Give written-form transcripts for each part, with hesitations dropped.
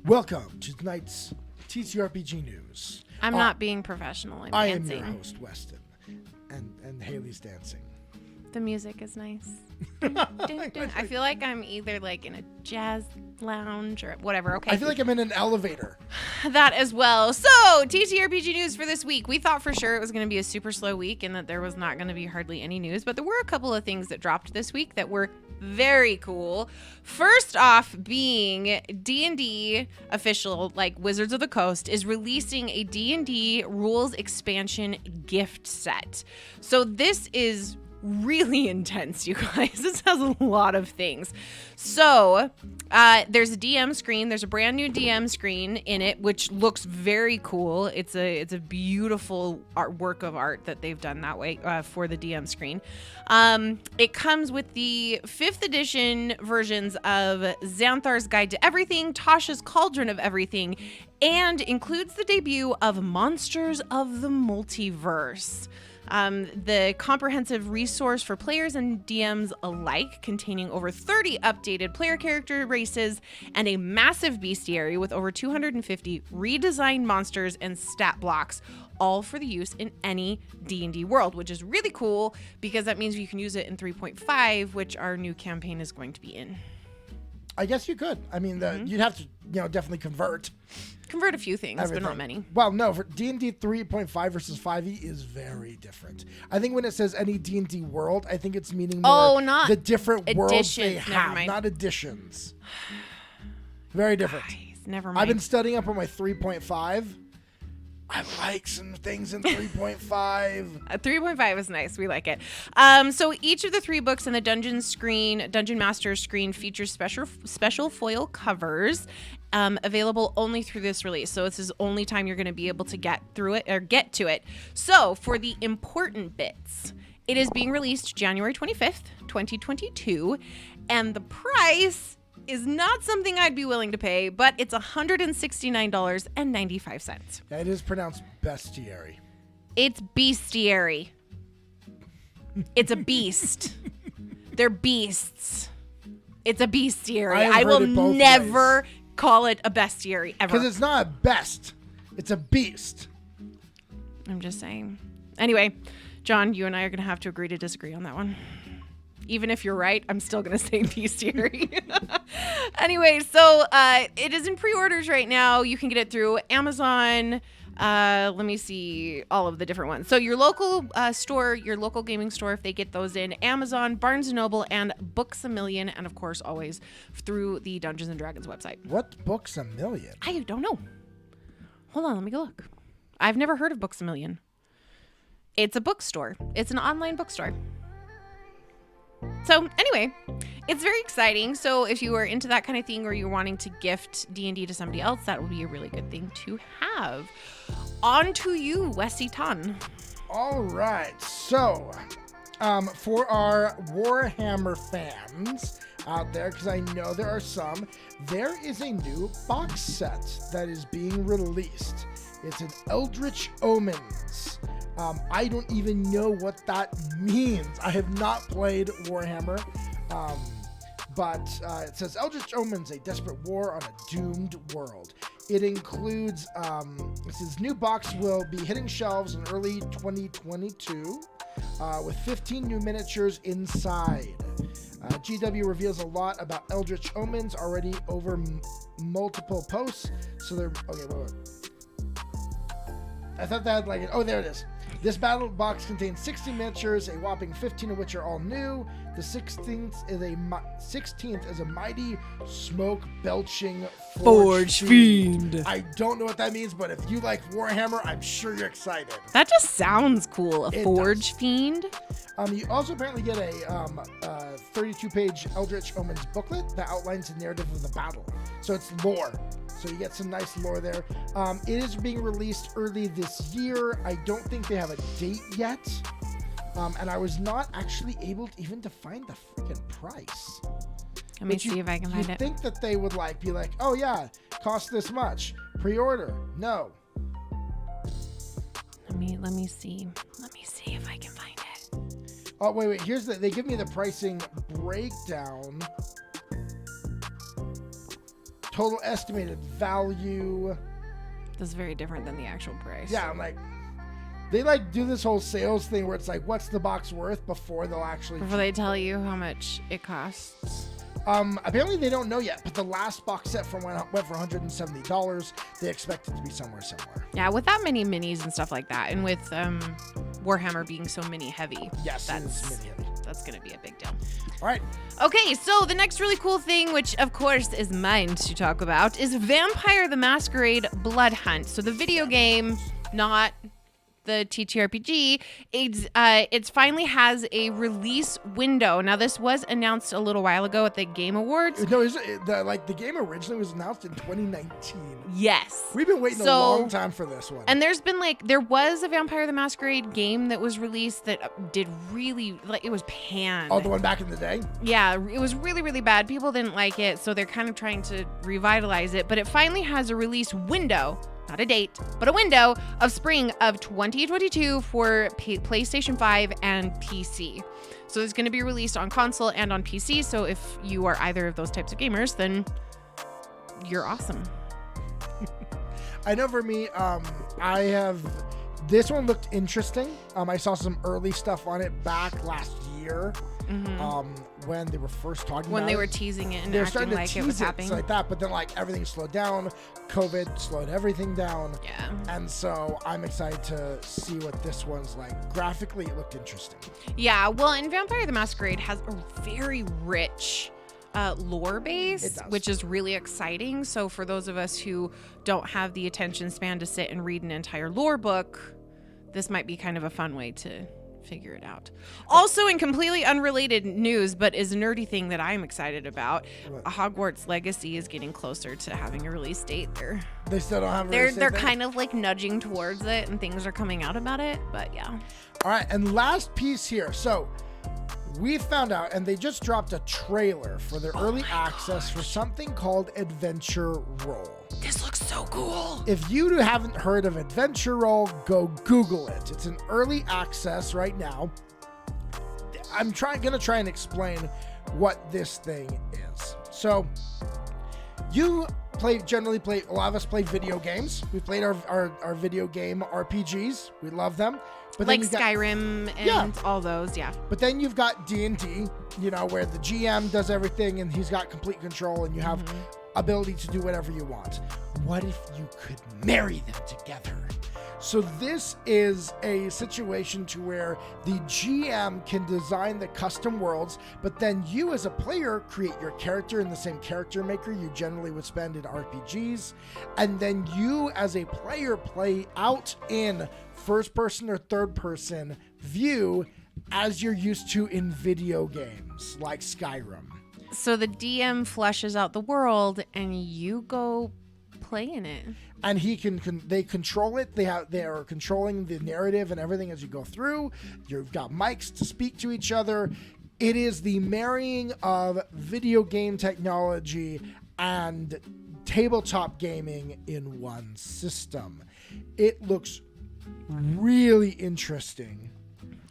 Welcome to tonight's TTRPG news. I'm not being professional. I'm I dancing. am your host, Weston, and Hayley's dancing. The music is nice. Dun, dun, dun. I feel like I'm either like in a jazz lounge or whatever. Okay. I feel like I'm in an elevator. That as well. So, TTRPG news for this week. We thought for sure it was going to be a super slow week and that there was not going to be hardly any news, but there were a couple of things that dropped this week that were very cool. First off being D&D official, like Wizards of the Coast, is releasing a D&D rules expansion gift set. So this is really intense, you guys. This has a lot of things. So there's a DM screen. There's a brand new DM screen in it, which looks very cool. It's a beautiful work of art that they've done that way for the DM screen. It comes with the 5th edition versions of Xanthar's Guide to Everything, Tasha's Cauldron of Everything, and includes the debut of Monsters of the Multiverse. The comprehensive resource for players and DMs alike, containing over 30 updated player character races and a massive bestiary with over 250 redesigned monsters and stat blocks, all for the use in any D&D world, which is really cool because that means you can use it in 3.5, which our new campaign is going to be in. I guess you could. I mean, you'd have to, definitely convert a few things, everything. but not many. Well, no, for D&D 3.5 versus 5e is very different. I think when it says any D&D world, I think it's meaning more not the different worlds they never have, mind. not additions. Very different. Guys, never mind. I've been studying up on my 3.5. I like some things in 3.5. 3.5 is nice. We like it. So each of the 3 books in the Dungeon Master screen features special foil covers available only through this release. So this is the only time you're going to be able to get to it. So for the important bits, it is being released January 25th, 2022, and the price is not something I'd be willing to pay, but it's $169.95. Yeah, it is pronounced bestiary. It's bestiary. It's a beast. They're beasts. It's a bestiary. I will never call it a bestiary ever. Because it's not a best. It's a beast. I'm just saying. Anyway, John, you and I are going to have to agree to disagree on that one. Even if you're right, I'm still going to say bestiary. Anyway, so it is in pre-orders right now. You can get it through Amazon. Let me see all of the different ones. So your local store, your local gaming store, if they get those in, Amazon, Barnes & Noble, and Books A Million, and of course always through the Dungeons & Dragons website. What Books A Million? I don't know. Hold on, let me go look. I've never heard of Books A Million. It's a bookstore. It's an online bookstore. So anyway, it's very exciting. So if you are into that kind of thing or you're wanting to gift D&D to somebody else, that would be a really good thing to have. On to you, Westy Ton. All right. So for our Warhammer fans out there, because I know there are some, there is a new box set that is being released. It's an Eldritch Omens. I don't even know what that means. I have not played Warhammer, but it says Eldritch Omens, a desperate war on a doomed world. It includes, it says new box will be hitting shelves in early 2022 with 15 new miniatures inside. GW reveals a lot about Eldritch Omens already over multiple posts. So they're, okay, wait. I thought that had there it is. This battle box contains 60 miniatures, a whopping 15 of which are all new. The 16th is a mighty smoke-belching Forge Fiend. I don't know what that means, but if you like Warhammer, I'm sure you're excited. That just sounds cool, Forge Fiend. You also apparently get a 32-page Eldritch Omens booklet that outlines the narrative of the battle. So it's lore. So you get some nice lore there. It is being released early this year. I don't think they have a date yet. And I was not actually able even to find the freaking price. Let me see if I can find it. You'd think that they would be like, oh yeah, cost this much. Pre-order. No. Let me see. Let me see if I can find it. Oh, wait. They give me the pricing breakdown. Total estimated value. That's very different than the actual price. Yeah, I'm like, they like do this whole sales thing where it's like, what's the box worth before they tell you how much it costs. Apparently they don't know yet, but the last box set went for $170. They expect it to be somewhere similar. Yeah, with that many minis and stuff like that, and with Warhammer being so mini heavy. Yes, it's mini heavy. That's going to be a big deal. All right. Okay, so the next really cool thing, which of course is mine to talk about, is Vampire the Masquerade Bloodhunt. So the video game, not the TTRPG, it finally has a release window. Now, this was announced a little while ago at the Game Awards. No, the game originally was announced in 2019. Yes. We've been waiting a long time for this one. And there was a Vampire the Masquerade game that was released that did really, it was panned. Oh, the one back in the day? Yeah, it was really, really bad. People didn't like it, so they're kind of trying to revitalize it. But it finally has a release window. Not a date, but a window of spring of 2022 for PlayStation 5 and PC. So it's going to be released on console and on PC. So if you are either of those types of gamers, then you're awesome. I know for me, this one looked interesting. I saw some early stuff on it back last year. When they were first talking about it. When they were teasing it and acting like it was happening. Like that, but then everything slowed down. COVID slowed everything down. Yeah. And so I'm excited to see what this one's like. Graphically, it looked interesting. Yeah, well, and Vampire the Masquerade has a very rich lore base, which is really exciting. So for those of us who don't have the attention span to sit and read an entire lore book, this might be kind of a fun way to figure it out. Also, in completely unrelated news, but is a nerdy thing that I'm excited about, Hogwarts Legacy is getting closer to having a release date. They still don't have a release date. They're kind of nudging towards it, and things are coming out about it, but yeah. All right, and last piece here. So we found out, and they just dropped a trailer for their early access for something called Adventure Roll. This looks so cool. If you haven't heard of Adventure Roll, go Google it. It's an early access right now. I'm gonna try and explain what this thing is. So you generally play, a lot of us play video games. We played our video game RPGs. We love them. But like Skyrim and all those, yeah. But then you've got D&D, where the GM does everything and he's got complete control and you have ability to do whatever you want. What if you could marry them together? So this is a situation to where the GM can design the custom worlds, but then you as a player create your character in the same character maker you generally would spend in RPGs, and then you as a player play out in first person or third person view as you're used to in video games like Skyrim. So the DM fleshes out the world and you go play in it. And they control it. They are controlling the narrative and everything as you go through. You've got mics to speak to each other. It is the marrying of video game technology and tabletop gaming in one system. It looks really interesting.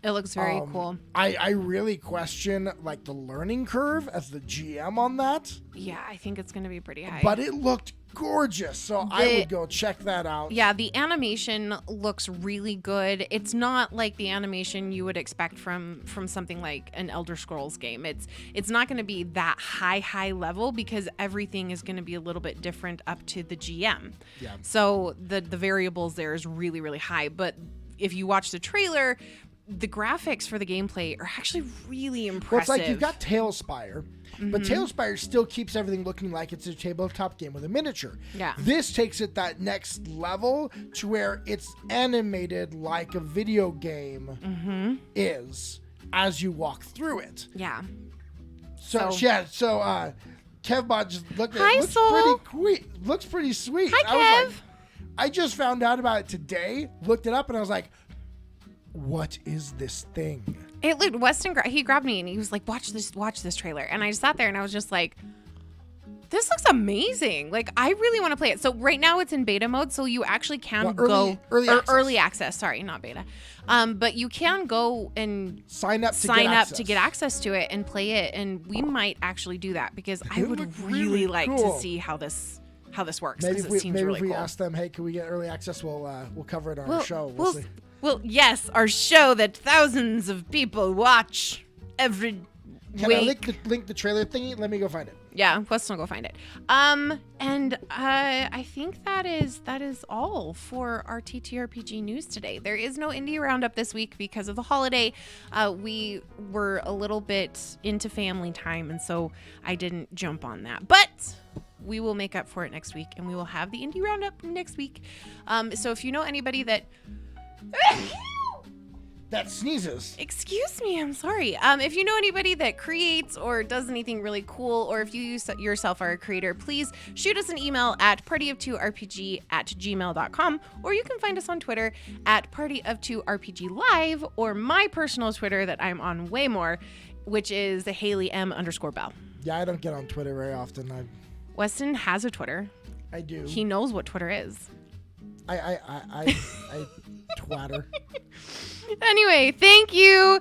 It looks very cool. I really question the learning curve as the GM on that. Yeah, I think it's going to be pretty high. But it looked gorgeous, so I would go check that out. Yeah, the animation looks really good. It's not like the animation you would expect from something like an Elder Scrolls game. It's not going to be that high level because everything is going to be a little bit different up to the GM. Yeah. So the variables there is really, really high. But if you watch the trailer, the graphics for the gameplay are actually really impressive. Well, it's like you've got Tailspire, but Tailspire still keeps everything looking like it's a tabletop game with a miniature. Yeah. This takes it that next level to where it's animated like a video game is as you walk through it. Yeah. So Kevbot just looked at Hi, it. Looks pretty sweet. Hi, Kev. I just found out about it today, looked it up, and I was like, what is this thing? Weston, he grabbed me and he was like, watch this trailer. And I just sat there and I was just like, This looks amazing. Like, I really want to play it. So right now it's in beta mode, so you actually can early access. Sorry, not beta. But you can go and sign up to get access to it and play it. And we might actually do that because I would really like to see how this works. Maybe if we cool. ask them, hey, can we get early access? We'll cover it on our show. We'll see. Well, yes, our show that thousands of people watch every Can week. I link the trailer thingy? Let me go find it. Yeah, Weston will go find it. And I think that is all for our TTRPG news today. There is no indie roundup this week because of the holiday. We were a little bit into family time, and so I didn't jump on that. But we will make up for it next week, and we will have the indie roundup next week. So if you know anybody that sneezes. Excuse me, I'm sorry. If you know anybody that creates or does anything really cool, or if you yourself are a creator, please shoot us an email at partyoftworpg@gmail.com, or you can find us on Twitter at partyoftworpglive, or my personal Twitter that I'm on way more, which is Hayley M_Bell. Yeah, I don't get on Twitter very often. Weston has a Twitter. I do. He knows what Twitter is. I twatter. Anyway, thank you,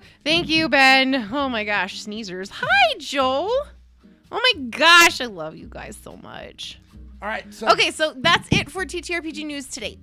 Ben. Oh my gosh, sneezers. Hi, Joel. Oh my gosh, I love you guys so much. All right. So that's it for TTRPG news today.